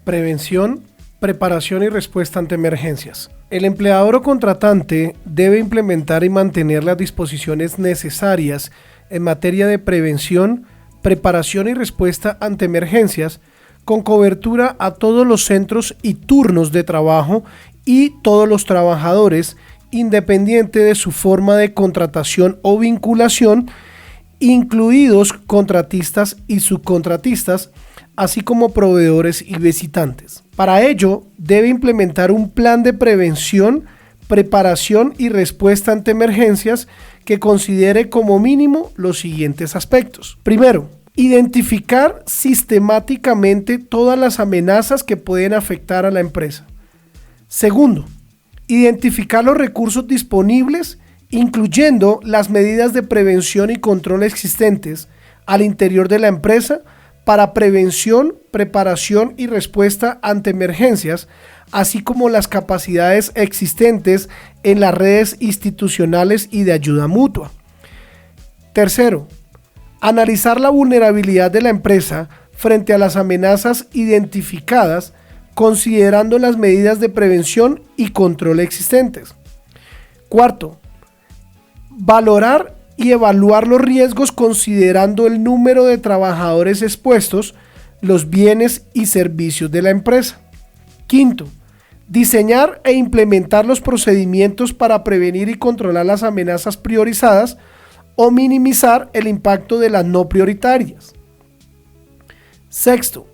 Prevención, preparación y respuesta ante emergencias. El empleador o contratante debe implementar y mantener las disposiciones necesarias en materia de prevención, preparación y respuesta ante emergencias, con cobertura a todos los centros y turnos de trabajo y todos los trabajadores, independiente de su forma de contratación o vinculación, incluidos contratistas y subcontratistas, así como proveedores y visitantes. Para ello, debe implementar un plan de prevención, preparación y respuesta ante emergencias que considere como mínimo los siguientes aspectos. Primero, identificar sistemáticamente todas las amenazas que pueden afectar a la empresa. Segundo, identificar los recursos disponibles, incluyendo las medidas de prevención y control existentes al interior de la empresa para prevención, preparación y respuesta ante emergencias, así como las capacidades existentes en las redes institucionales y de ayuda mutua. Tercero, analizar la vulnerabilidad de la empresa frente a las amenazas identificadas, considerando las medidas de prevención y control existentes. Cuarto, valorar y evaluar los riesgos considerando el número de trabajadores expuestos, los bienes y servicios de la empresa. Quinto, diseñar e implementar los procedimientos para prevenir y controlar las amenazas priorizadas o minimizar el impacto de las no prioritarias. Sexto,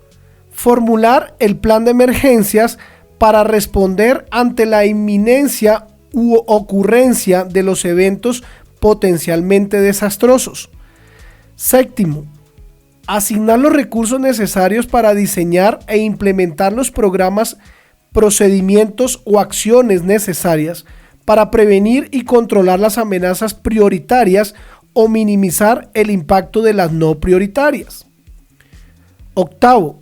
formular el plan de emergencias para responder ante la inminencia u ocurrencia de los eventos potencialmente desastrosos. Séptimo, asignar los recursos necesarios para diseñar e implementar los programas, procedimientos o acciones necesarias para prevenir y controlar las amenazas prioritarias o minimizar el impacto de las no prioritarias. Octavo,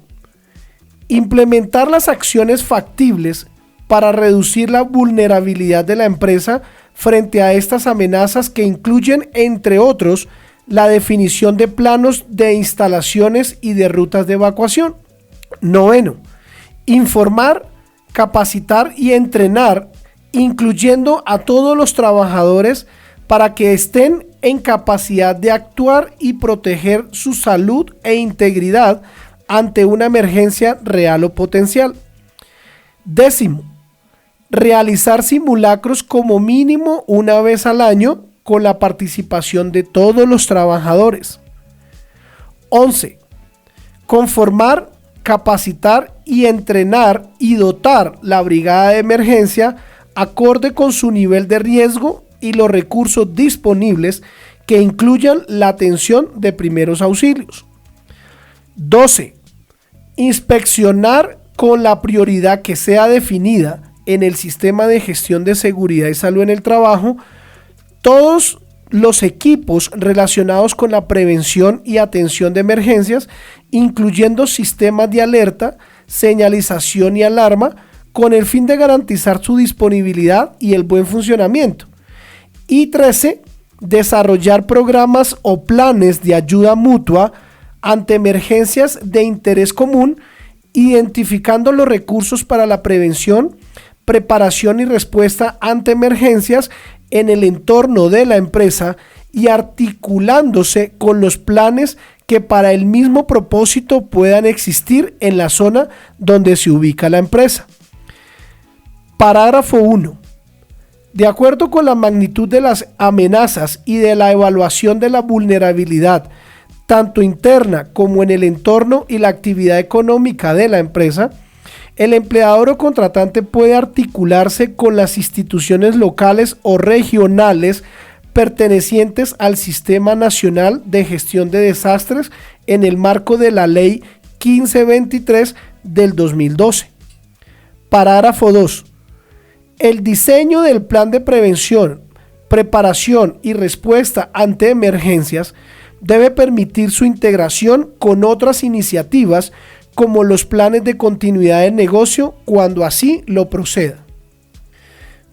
implementar las acciones factibles para reducir la vulnerabilidad de la empresa frente a estas amenazas que incluyen, entre otros, la definición de planos de instalaciones y de rutas de evacuación. Noveno, informar, capacitar y entrenar, incluyendo a todos los trabajadores para que estén en capacidad de actuar y proteger su salud e integridad ante una emergencia real o potencial. Décimo, realizar simulacros como mínimo una vez al año con la participación de todos los trabajadores. 11. Conformar, capacitar y entrenar y dotar la brigada de emergencia acorde con su nivel de riesgo y los recursos disponibles que incluyan la atención de primeros auxilios. 12. Inspeccionar con la prioridad que sea definida en el sistema de gestión de seguridad y salud en el trabajo todos los equipos relacionados con la prevención y atención de emergencias, incluyendo sistemas de alerta, señalización y alarma, con el fin de garantizar su disponibilidad y el buen funcionamiento. Y 13. Desarrollar programas o planes de ayuda mutua ante emergencias de interés común, identificando los recursos para la prevención, preparación y respuesta ante emergencias en el entorno de la empresa y articulándose con los planes que para el mismo propósito puedan existir en la zona donde se ubica la empresa. Parágrafo 1. De acuerdo con la magnitud de las amenazas y de la evaluación de la vulnerabilidad, tanto interna como en el entorno y la actividad económica de la empresa, el empleador o contratante puede articularse con las instituciones locales o regionales pertenecientes al Sistema Nacional de Gestión de Desastres en el marco de la Ley 1523 del 2012. Parágrafo 2. El diseño del plan de prevención, preparación y respuesta ante emergencias debe permitir su integración con otras iniciativas como los planes de continuidad de negocio cuando así lo proceda.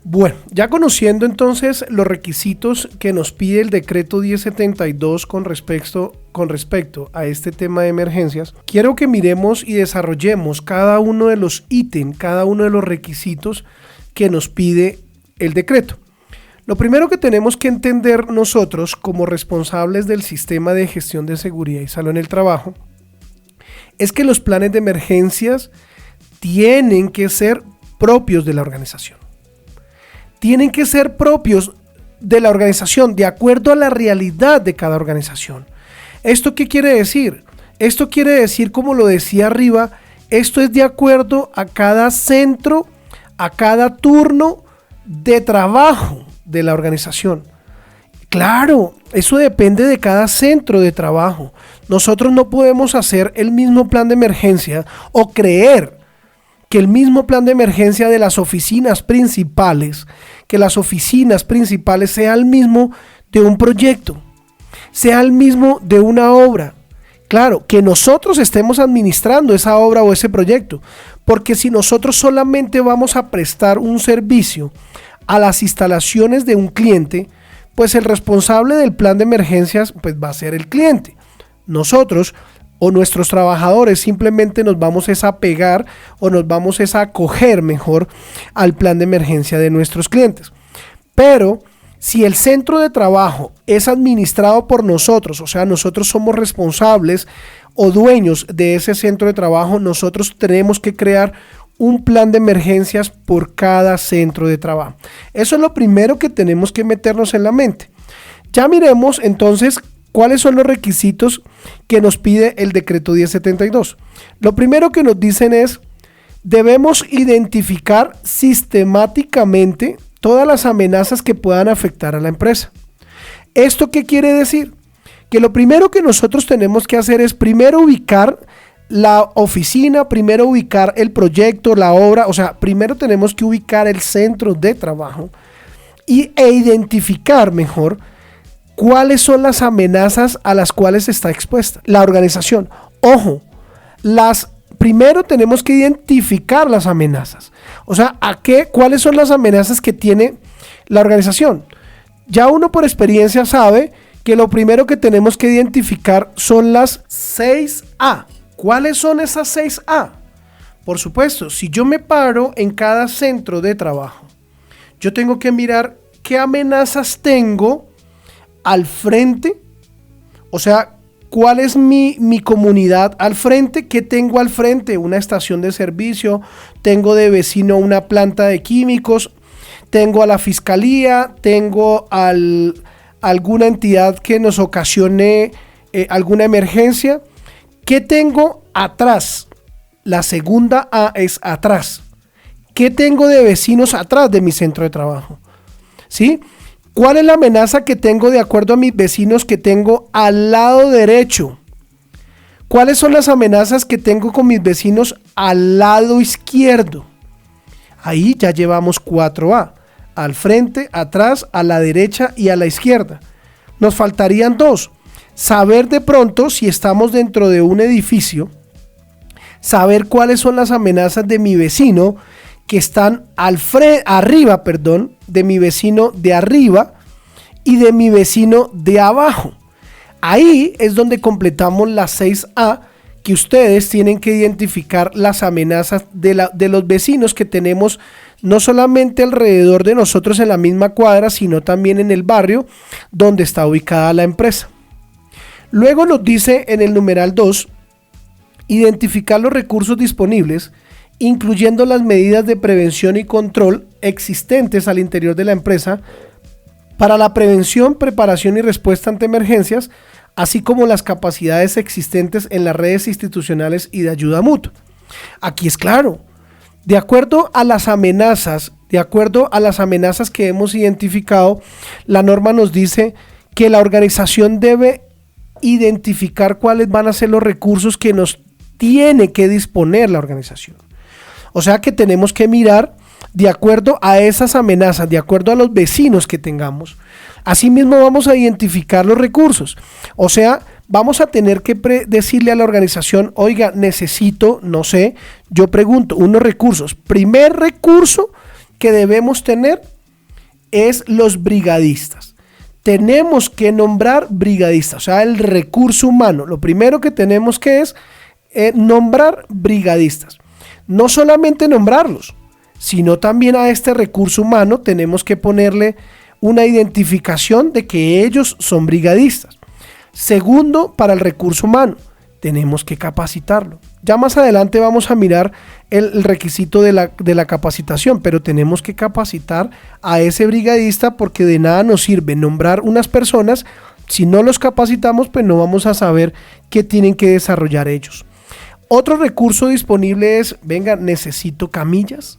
Bueno, ya conociendo entonces los requisitos que nos pide el decreto 1072 con respecto a este tema de emergencias, quiero que miremos y desarrollemos cada uno de los ítems, cada uno de los requisitos que nos pide el decreto. Lo primero que tenemos que entender nosotros como responsables del sistema de gestión de seguridad y salud en el trabajo es que los planes de emergencias tienen que ser propios de la organización. Tienen que ser propios de la organización, de acuerdo a la realidad de cada organización. ¿Esto qué quiere decir? Esto quiere decir, como lo decía arriba, esto es de acuerdo a cada centro, a cada turno de trabajo de la organización. Claro, eso depende de cada centro de trabajo. Nosotros no podemos hacer el mismo plan de emergencia o creer que el mismo plan de emergencia de las oficinas principales, sea el mismo de un proyecto, sea el mismo de una obra. Claro, que nosotros estemos administrando esa obra o ese proyecto, porque si nosotros solamente vamos a prestar un servicio a las instalaciones de un cliente, pues el responsable del plan de emergencias pues va a ser el cliente. Nosotros o nuestros trabajadores simplemente nos vamos a pegar o nos vamos a acoger mejor al plan de emergencia de nuestros clientes. Pero si el centro de trabajo es administrado por nosotros, o sea, nosotros somos responsables o dueños de ese centro de trabajo, nosotros tenemos que crear un plan de emergencias por cada centro de trabajo. Eso es lo primero que tenemos que meternos en la mente. Ya miremos entonces cuáles son los requisitos que nos pide el decreto 1072. Lo primero que nos dicen es, debemos identificar sistemáticamente todas las amenazas que puedan afectar a la empresa. ¿Esto qué quiere decir? Que lo primero que nosotros tenemos que hacer es primero ubicar la oficina, primero ubicar el proyecto, la obra, o sea, primero tenemos que ubicar el centro de trabajo e identificar mejor cuáles son las amenazas a las cuales está expuesta la organización. Ojo, primero tenemos que identificar las amenazas. O sea, ¿cuáles son las amenazas que tiene la organización? Ya uno por experiencia sabe que lo primero que tenemos que identificar son las 6A. ¿Cuáles son esas 6A? Por supuesto, si yo me paro en cada centro de trabajo, yo tengo que mirar qué amenazas tengo al frente, o sea, ¿cuál es mi comunidad al frente? ¿Qué tengo al frente? Una estación de servicio, tengo de vecino una planta de químicos, tengo a la fiscalía, tengo alguna entidad que nos ocasione alguna emergencia. ¿Qué tengo atrás? La segunda A es atrás. ¿Qué tengo de vecinos atrás de mi centro de trabajo? ¿Sí? ¿Cuál es la amenaza que tengo de acuerdo a mis vecinos que tengo al lado derecho? ¿Cuáles son las amenazas que tengo con mis vecinos al lado izquierdo? Ahí ya llevamos 4A. Al frente, atrás, a la derecha y a la izquierda. Nos faltarían 2. Saber de pronto si estamos dentro de un edificio, saber cuáles son las amenazas de mi vecino que están arriba, de mi vecino de arriba y de mi vecino de abajo. Ahí es donde completamos las 6A, que ustedes tienen que identificar las amenazas de los vecinos que tenemos no solamente alrededor de nosotros en la misma cuadra, sino también en el barrio donde está ubicada la empresa. Luego nos dice en el numeral 2, identificar los recursos disponibles, incluyendo las medidas de prevención y control existentes al interior de la empresa para la prevención, preparación y respuesta ante emergencias, así como las capacidades existentes en las redes institucionales y de ayuda mutua. Aquí es claro, de acuerdo a las amenazas que hemos identificado, la norma nos dice que la organización debe identificar cuáles van a ser los recursos que nos tiene que disponer la organización. O sea que tenemos que mirar de acuerdo a esas amenazas, de acuerdo a los vecinos que tengamos. Asimismo vamos a identificar los recursos. O sea, vamos a tener que decirle a la organización, oiga, necesito, no sé, yo pregunto, unos recursos. Primer recurso que debemos tener es los brigadistas. Tenemos que nombrar brigadistas, o sea, el recurso humano. Lo primero que tenemos que es nombrar brigadistas. No solamente nombrarlos, sino también a este recurso humano tenemos que ponerle una identificación de que ellos son brigadistas. Segundo, para el recurso humano, tenemos que capacitarlo. Ya más adelante vamos a mirar el requisito de la capacitación, pero tenemos que capacitar a ese brigadista porque de nada nos sirve nombrar unas personas si no los capacitamos, pues no vamos a saber qué tienen que desarrollar ellos. Otro recurso disponible es, venga, necesito camillas,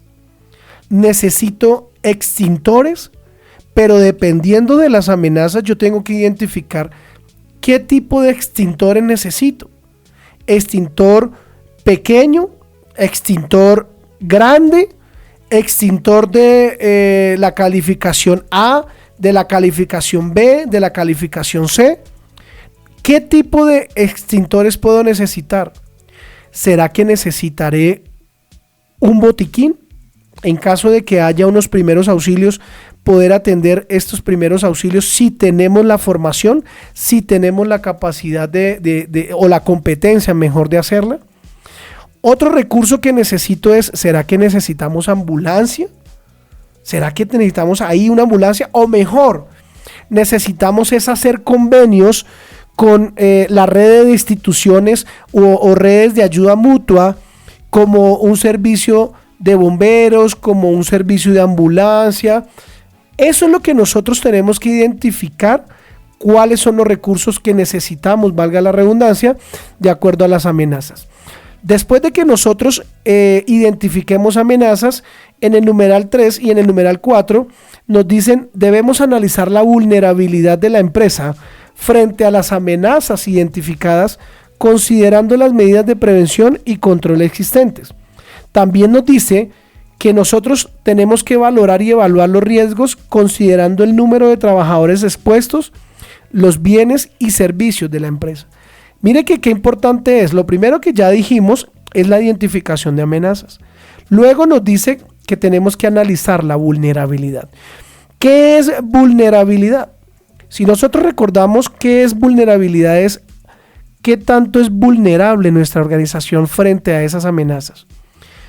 necesito extintores, pero dependiendo de las amenazas yo tengo que identificar qué tipo de extintores necesito. Extintor pequeño, extintor grande, extintor de la calificación A, de la calificación B, de la calificación C. ¿Qué tipo de extintores puedo necesitar? ¿Será que necesitaré un botiquín? En caso de que haya unos primeros auxilios, poder atender estos primeros auxilios si tenemos la formación, si tenemos la capacidad o la competencia mejor de hacerla. Otro recurso que necesito es, ¿será que necesitamos ambulancia? ¿Será que necesitamos ahí una ambulancia? O mejor, necesitamos es hacer convenios con la red de instituciones o redes de ayuda mutua, como un servicio de bomberos, como un servicio de ambulancia. Eso es lo que nosotros tenemos que identificar, cuáles son los recursos que necesitamos, valga la redundancia, de acuerdo a las amenazas. Después de que nosotros identifiquemos amenazas, en el numeral 3 y en el numeral 4 nos dicen, debemos analizar la vulnerabilidad de la empresa frente a las amenazas identificadas, considerando las medidas de prevención y control existentes. También nos dice que nosotros tenemos que valorar y evaluar los riesgos considerando el número de trabajadores expuestos, los bienes y servicios de la empresa. Mire que qué importante es. Lo primero que ya dijimos es la identificación de amenazas. Luego nos dice que tenemos que analizar la vulnerabilidad. ¿Qué es vulnerabilidad? Si nosotros recordamos qué es vulnerabilidad, es qué tanto es vulnerable nuestra organización frente a esas amenazas.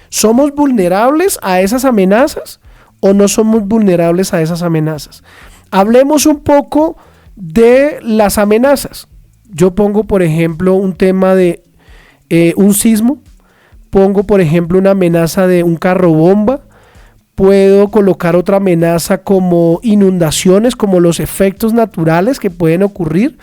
¿Somos vulnerables a esas amenazas o no somos vulnerables a esas amenazas? Hablemos un poco de las amenazas. Yo pongo, por ejemplo, un tema de un sismo, pongo, por ejemplo, una amenaza de un carro bomba, puedo colocar otra amenaza como inundaciones, como los efectos naturales que pueden ocurrir,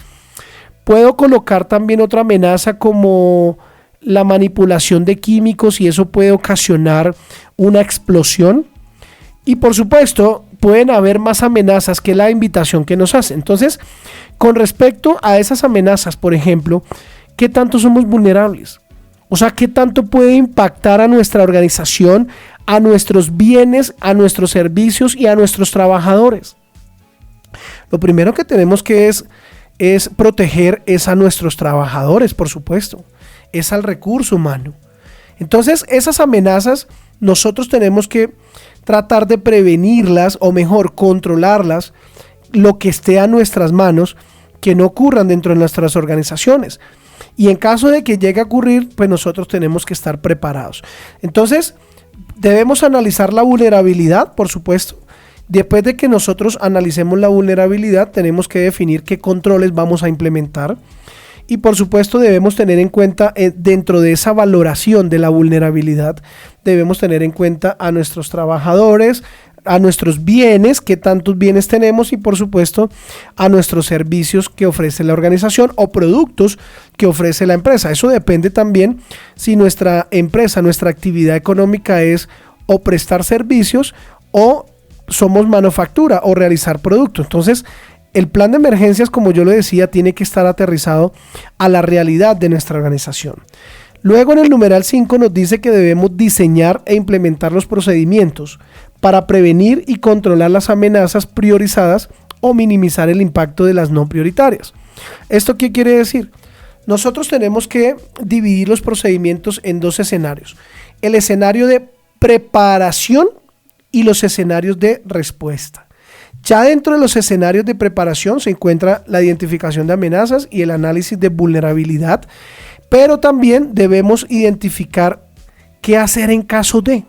puedo colocar también otra amenaza como la manipulación de químicos y eso puede ocasionar una explosión. Y por supuesto, pueden haber más amenazas que la invitación que nos hace. Entonces, con respecto a esas amenazas, por ejemplo, ¿qué tanto somos vulnerables? O sea, ¿qué tanto puede impactar a nuestra organización, a nuestros bienes, a nuestros servicios y a nuestros trabajadores? Lo primero que tenemos que es proteger es a nuestros trabajadores, por supuesto. Es al recurso humano. Entonces, esas amenazas nosotros tenemos que tratar de prevenirlas o mejor controlarlas, lo que esté a nuestras manos, que no ocurran dentro de nuestras organizaciones. Y en caso de que llegue a ocurrir, pues nosotros tenemos que estar preparados. Entonces, debemos analizar la vulnerabilidad, por supuesto. Después de que nosotros analicemos la vulnerabilidad, tenemos que definir qué controles vamos a implementar. Y por supuesto debemos tener en cuenta, dentro de esa valoración de la vulnerabilidad, debemos tener en cuenta a nuestros trabajadores, a nuestros bienes, qué tantos bienes tenemos y por supuesto a nuestros servicios que ofrece la organización o productos que ofrece la empresa. Eso depende también si nuestra empresa, nuestra actividad económica es o prestar servicios o somos manufactura o realizar productos. Entonces, el plan de emergencias, como yo lo decía, tiene que estar aterrizado a la realidad de nuestra organización. Luego en el numeral 5 nos dice que debemos diseñar e implementar los procedimientos para prevenir y controlar las amenazas priorizadas o minimizar el impacto de las no prioritarias. ¿Esto qué quiere decir? Nosotros tenemos que dividir los procedimientos en dos escenarios. El escenario de preparación y los escenarios de respuesta. Ya dentro de los escenarios de preparación se encuentra la identificación de amenazas y el análisis de vulnerabilidad, pero también debemos identificar qué hacer en caso de.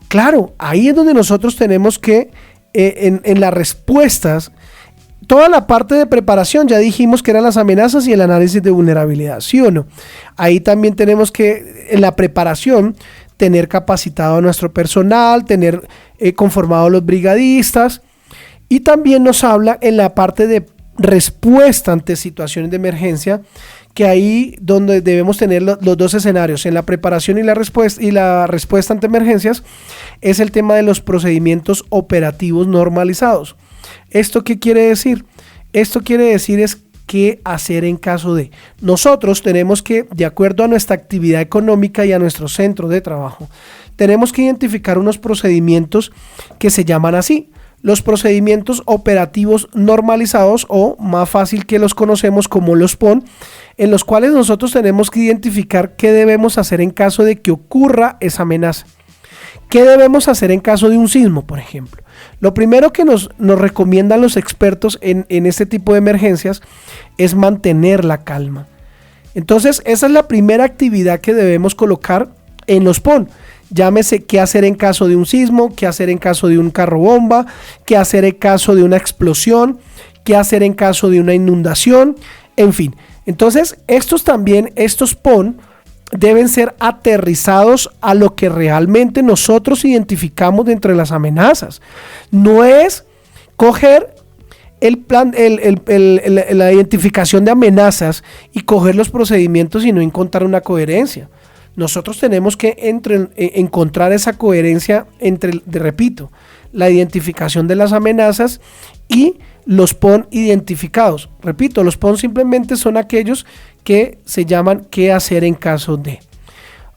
Claro, ahí es donde nosotros tenemos que, en las respuestas, toda la parte de preparación, ya dijimos que eran las amenazas y el análisis de vulnerabilidad, ¿sí o no? Ahí también tenemos que, en la preparación, tener capacitado a nuestro personal, tener conformado a los brigadistas, y también nos habla en la parte de respuesta ante situaciones de emergencia, que ahí donde debemos tener los dos escenarios, en la preparación y la respuesta ante emergencias, es el tema de los procedimientos operativos normalizados. ¿Esto qué quiere decir? Esto quiere decir es qué hacer en caso de. Nosotros tenemos que, de acuerdo a nuestra actividad económica y a nuestro centro de trabajo, tenemos que identificar unos procedimientos que se llaman así, los procedimientos operativos normalizados, o más fácil que los conocemos como los PON, en los cuales nosotros tenemos que identificar qué debemos hacer en caso de que ocurra esa amenaza. ¿Qué debemos hacer en caso de un sismo, por ejemplo? Lo primero que nos recomiendan los expertos en este tipo de emergencias es mantener la calma. Entonces, esa es la primera actividad que debemos colocar en los PON. Llámese qué hacer en caso de un sismo, qué hacer en caso de un carro bomba, qué hacer en caso de una explosión, qué hacer en caso de una inundación, en fin. Entonces, estos PON deben ser aterrizados a lo que realmente nosotros identificamos de entre las amenazas. No es coger el plan, la identificación de amenazas y coger los procedimientos y no encontrar una coherencia. Nosotros tenemos que encontrar esa coherencia entre, repito, la identificación de las amenazas y los PON identificados. Repito, los PON simplemente son aquellos que se llaman qué hacer en caso de.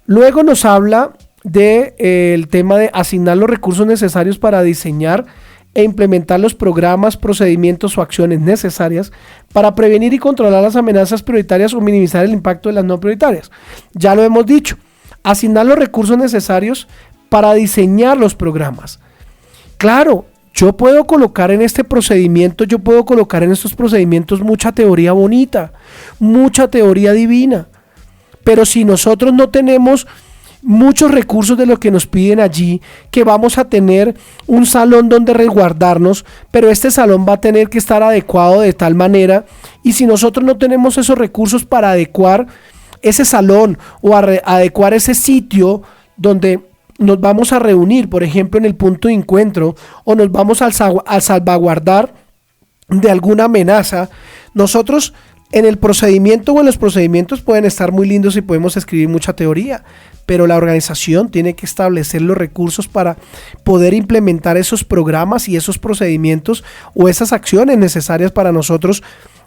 Luego nos habla del tema de asignar los recursos necesarios para diseñar e implementar los programas, procedimientos o acciones necesarias para prevenir y controlar las amenazas prioritarias o minimizar el impacto de las no prioritarias. Ya lo hemos dicho, asignar los recursos necesarios para diseñar los programas. Claro, yo puedo colocar en este procedimiento, yo puedo colocar en estos procedimientos mucha teoría bonita, mucha teoría divina, pero si nosotros no tenemos muchos recursos de lo que nos piden allí, que vamos a tener un salón donde resguardarnos, pero este salón va a tener que estar adecuado de tal manera, y si nosotros no tenemos esos recursos para adecuar ese salón o adecuar ese sitio donde nos vamos a reunir, por ejemplo en el punto de encuentro, o nos vamos a salvaguardar de alguna amenaza, nosotros en el procedimiento o en los procedimientos pueden estar muy lindos y podemos escribir mucha teoría, pero la organización tiene que establecer los recursos para poder implementar esos programas y esos procedimientos o esas acciones necesarias para nosotros,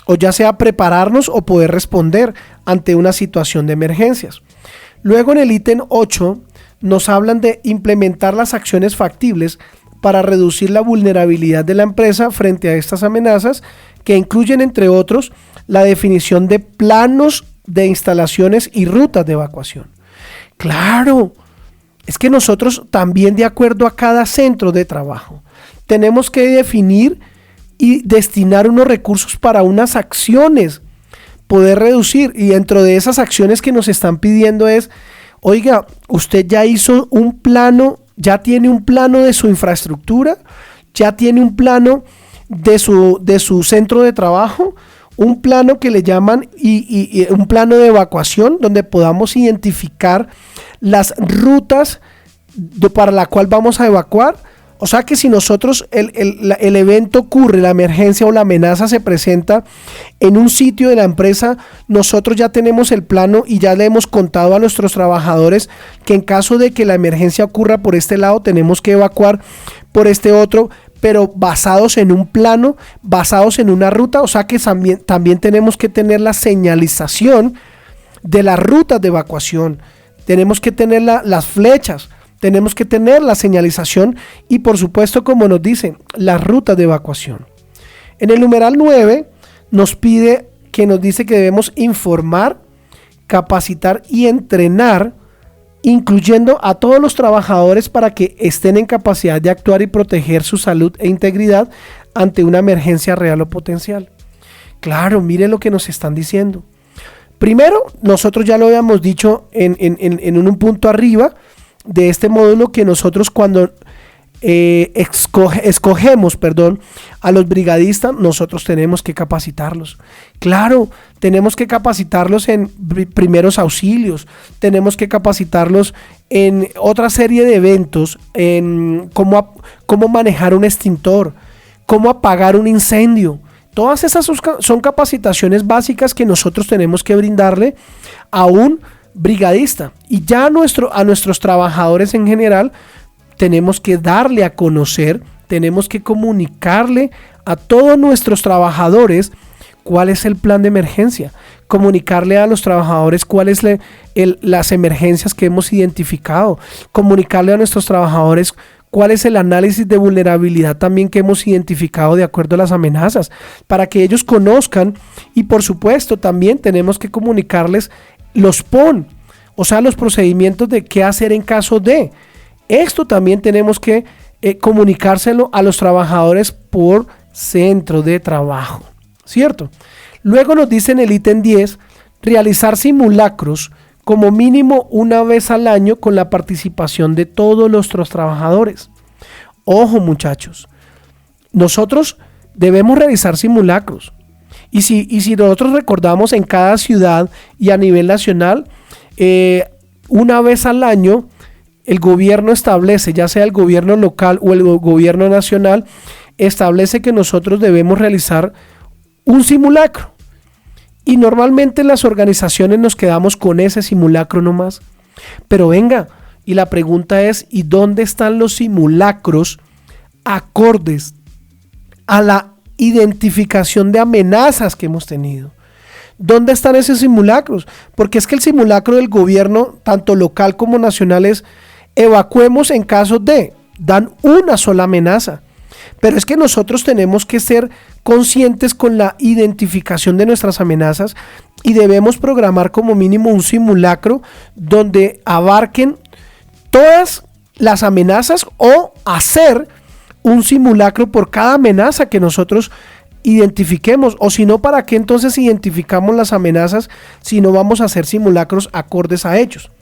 o ya sea prepararnos o poder responder ante una situación de emergencias. Luego en el ítem 8 nos hablan de implementar las acciones factibles para reducir la vulnerabilidad de la empresa frente a estas amenazas, que incluyen, entre otros, la definición de planos de instalaciones y rutas de evacuación. Claro, es que nosotros también, de acuerdo a cada centro de trabajo, tenemos que definir y destinar unos recursos para unas acciones, poder reducir, y dentro de esas acciones que nos están pidiendo es, oiga, usted ya hizo un plano, ya tiene un plano de su infraestructura, ya tiene un plano de su centro de trabajo, un plano que le llaman y un plano de evacuación donde podamos identificar las rutas para la cual vamos a evacuar. O sea que si nosotros el evento ocurre, la emergencia o la amenaza se presenta en un sitio de la empresa, nosotros ya tenemos el plano y ya le hemos contado a nuestros trabajadores que en caso de que la emergencia ocurra por este lado, tenemos que evacuar por este otro, pero basados en un plano, basados en una ruta. O sea que también tenemos que tener la señalización de las rutas de evacuación, tenemos que tener las flechas, tenemos que tener la señalización y, por supuesto, como nos dicen, las rutas de evacuación. En el numeral 9 nos dice que debemos informar, capacitar y entrenar incluyendo a todos los trabajadores para que estén en capacidad de actuar y proteger su salud e integridad ante una emergencia real o potencial. Claro, mire lo que nos están diciendo. Primero, nosotros ya lo habíamos dicho en un punto arriba de este módulo, que nosotros cuando escogemos a los brigadistas, nosotros tenemos que capacitarlos. Claro, tenemos que capacitarlos en primeros auxilios, tenemos que capacitarlos en otra serie de eventos, en cómo manejar un extintor, cómo apagar un incendio. Todas esas son capacitaciones básicas que nosotros tenemos que brindarle a un brigadista. Y ya a nuestros trabajadores en general tenemos que darle a conocer, tenemos que comunicarle a todos nuestros trabajadores cuál es el plan de emergencia, comunicarle a los trabajadores cuáles las emergencias que hemos identificado, comunicarle a nuestros trabajadores cuál es el análisis de vulnerabilidad también que hemos identificado de acuerdo a las amenazas, para que ellos conozcan. Y por supuesto también tenemos que comunicarles los PON, o sea, los procedimientos de qué hacer en caso de. Esto también tenemos que comunicárselo a los trabajadores por centro de trabajo, ¿cierto? Luego nos dice en el ítem 10, realizar simulacros como mínimo una vez al año con la participación de todos nuestros trabajadores. Ojo, muchachos, nosotros debemos realizar simulacros. Y si nosotros recordamos, en cada ciudad y a nivel nacional, una vez al año, el gobierno establece, ya sea el gobierno local o el gobierno nacional, establece que nosotros debemos realizar un simulacro. Y normalmente las organizaciones nos quedamos con ese simulacro nomás. Pero venga, y la pregunta es, ¿y dónde están los simulacros acordes a la identificación de amenazas que hemos tenido? ¿Dónde están esos simulacros? Porque es que el simulacro del gobierno, tanto local como nacional, es evacuemos en caso de, dan una sola amenaza. Pero es que nosotros tenemos que ser conscientes con la identificación de nuestras amenazas y debemos programar como mínimo un simulacro donde abarquen todas las amenazas, o hacer un simulacro por cada amenaza que nosotros identifiquemos. O si no, ¿para qué entonces identificamos las amenazas si no vamos a hacer simulacros acordes a ellos?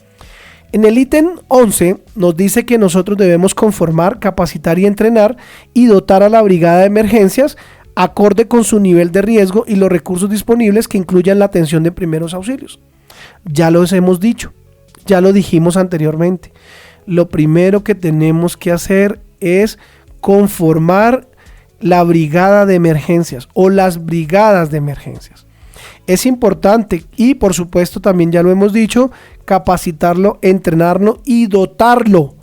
En el ítem 11 nos dice que nosotros debemos conformar, capacitar y entrenar y dotar a la brigada de emergencias acorde con su nivel de riesgo y los recursos disponibles que incluyan la atención de primeros auxilios. Ya los hemos dicho, ya lo dijimos anteriormente. Lo primero que tenemos que hacer es conformar la brigada de emergencias o las brigadas de emergencias. Es importante, y por supuesto también ya lo hemos dicho, capacitarlo, entrenarlo y dotarlo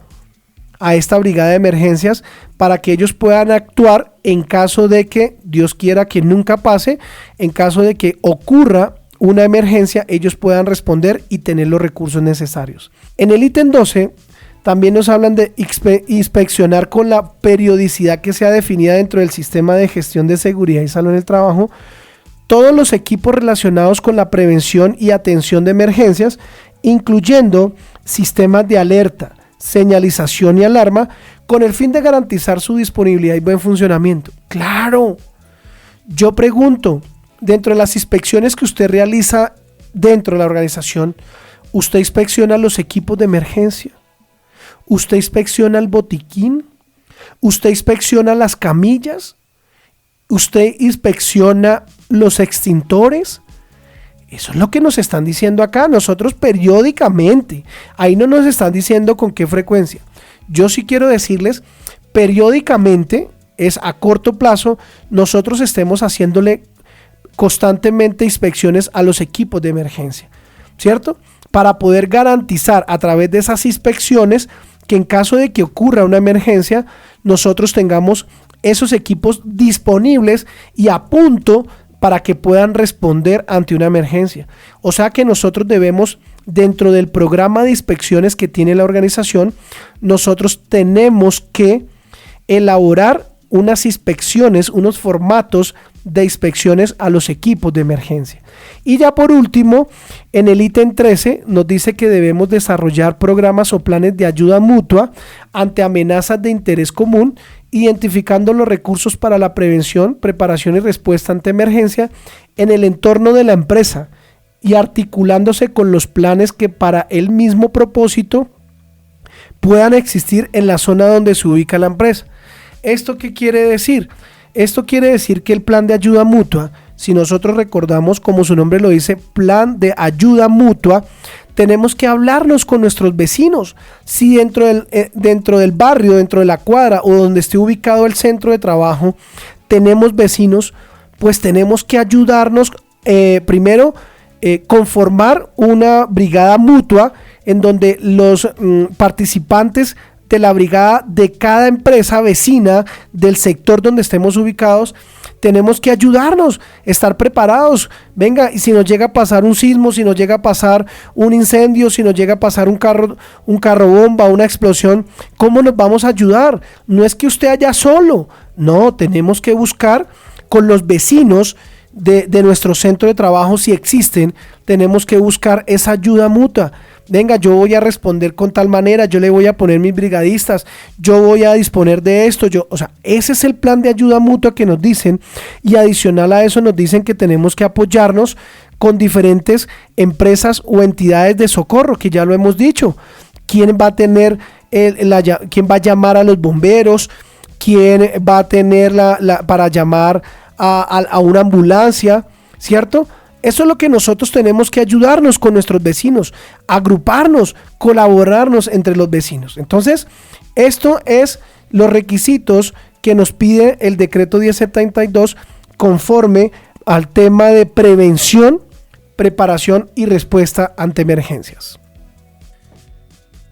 a esta brigada de emergencias para que ellos puedan actuar en caso de que, Dios quiera que nunca pase, en caso de que ocurra una emergencia, ellos puedan responder y tener los recursos necesarios. En el ítem 12 también nos hablan de inspeccionar con la periodicidad que sea definida dentro del sistema de gestión de seguridad y salud en el trabajo todos los equipos relacionados con la prevención y atención de emergencias, incluyendo sistemas de alerta, señalización y alarma, con el fin de garantizar su disponibilidad y buen funcionamiento. ¡Claro! Yo pregunto, dentro de las inspecciones que usted realiza dentro de la organización, ¿usted inspecciona los equipos de emergencia? ¿Usted inspecciona el botiquín? ¿Usted inspecciona las camillas? ¿Usted inspecciona los extintores? Eso es lo que nos están diciendo acá. Nosotros periódicamente, ahí no nos están diciendo con qué frecuencia. Yo sí quiero decirles, periódicamente, es a corto plazo, nosotros estemos haciéndole constantemente inspecciones a los equipos de emergencia, ¿cierto? Para poder garantizar a través de esas inspecciones que en caso de que ocurra una emergencia, nosotros tengamos esos equipos disponibles y a punto para que puedan responder ante una emergencia. O sea que nosotros debemos, dentro del programa de inspecciones que tiene la organización, nosotros tenemos que elaborar unas inspecciones, unos formatos de inspecciones a los equipos de emergencia. Y ya por último, en el ítem 13 nos dice que debemos desarrollar programas o planes de ayuda mutua ante amenazas de interés común, identificando los recursos para la prevención, preparación y respuesta ante emergencia en el entorno de la empresa y articulándose con los planes que para el mismo propósito puedan existir en la zona donde se ubica la empresa. ¿Esto qué quiere decir? Esto quiere decir que el plan de ayuda mutua, si nosotros recordamos, como su nombre lo dice, plan de ayuda mutua, tenemos que hablarnos con nuestros vecinos. Si dentro del barrio, dentro de la cuadra o donde esté ubicado el centro de trabajo, tenemos vecinos, pues tenemos que ayudarnos, primero, conformar una brigada mutua en donde los participantes de la brigada de cada empresa vecina del sector donde estemos ubicados, tenemos que ayudarnos, estar preparados. Venga, y si nos llega a pasar un sismo, si nos llega a pasar un incendio, si nos llega a pasar un carro bomba, una explosión, ¿cómo nos vamos a ayudar? No es que usted haya solo, no, tenemos que buscar con los vecinos de nuestro centro de trabajo, si existen, tenemos que buscar esa ayuda mutua. Venga, yo voy a responder con tal manera, yo le voy a poner mis brigadistas, yo voy a disponer de esto, ese es el plan de ayuda mutua que nos dicen, y adicional a eso nos dicen que tenemos que apoyarnos con diferentes empresas o entidades de socorro, que ya lo hemos dicho. ¿Quién va a tener quién va a llamar a los bomberos? ¿Quién va a tener para llamar a una ambulancia? ¿Cierto? Eso es lo que nosotros tenemos que ayudarnos con nuestros vecinos, agruparnos, colaborarnos entre los vecinos. Entonces, esto es los requisitos que nos pide el decreto 1072 conforme al tema de prevención, preparación y respuesta ante emergencias.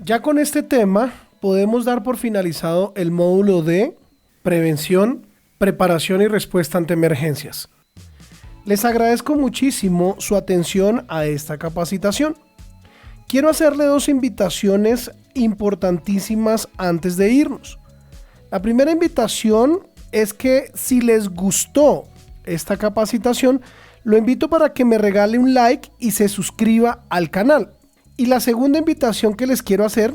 Ya con este tema podemos dar por finalizado el módulo de prevención, preparación y respuesta ante emergencias. Les agradezco muchísimo su atención a esta capacitación. Quiero hacerle dos invitaciones importantísimas antes de irnos. La primera invitación es que si les gustó esta capacitación, lo invito para que me regale un like y se suscriba al canal. Y la segunda invitación que les quiero hacer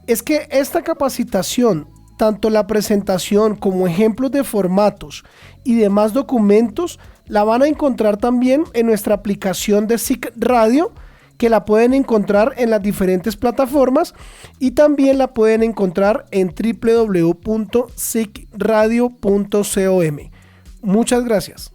es que esta capacitación, tanto la presentación como ejemplos de formatos y demás documentos, la van a encontrar también en nuestra aplicación de SIC Radio, que la pueden encontrar en las diferentes plataformas, y también la pueden encontrar en www.sicradio.com. Muchas gracias.